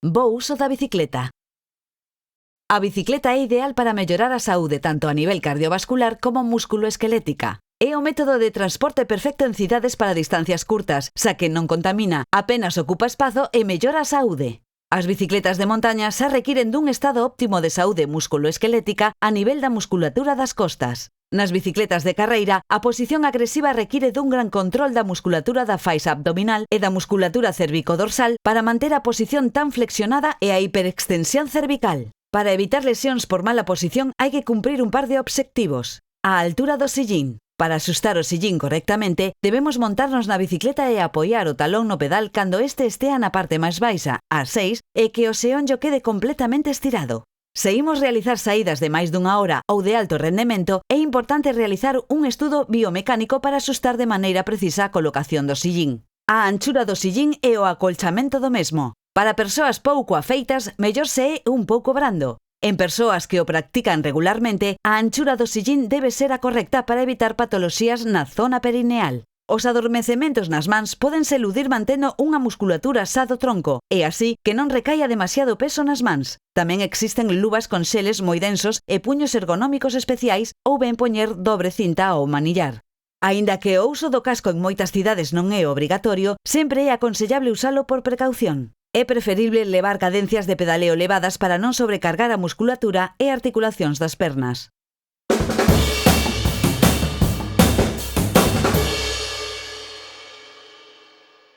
Bo uso da bicicleta. A bicicleta é ideal para mellorar a saúde tanto a nivel cardiovascular como músculo-esquelética. É o método de transporte perfecto en cidades para distancias curtas, xa que non contamina, apenas ocupa espazo e mellora a saúde. As bicicletas de montaña xa requiren dun estado óptimo de saúde músculo-esquelética a nivel da musculatura das costas. Nas bicicletas de carreira, a posición agresiva require dun gran control da musculatura da faixa abdominal e da musculatura cervicodorsal para manter a posición tan flexionada e a hiperextensión cervical. Para evitar lesións por mala posición hai que cumprir un par de obxectivos. A altura do sillín. Para axustar o sillín correctamente, debemos montarnos na bicicleta e apoiar o talón no pedal cando este estea na parte máis baixa, a 6, e que o xeonllo quede completamente estirado. Se imos realizar saídas de máis dunha hora ou de alto rendemento, é importante realizar un estudo biomecánico para axustar de maneira precisa a colocación do sillín. A anchura do sillín e o acolchamento do mesmo. Para persoas pouco afeitas, mellor se é un pouco brando. En persoas que o practican regularmente, a anchura do sillín debe ser a correcta para evitar patoloxías na zona perineal. Os adormecementos nas mans pódense eludir mantendo unha musculatura xa do tronco, e así que non recaia demasiado peso nas mans. Tamén existen luvas con xeles moi densos e puños ergonómicos especiais ou ben poñer dobre cinta ao manillar. Aínda que o uso do casco en moitas cidades non é obrigatorio, sempre é aconsellable usalo por precaución. É preferible levar cadencias de pedaleo elevadas para non sobrecargar a musculatura e articulacións das pernas.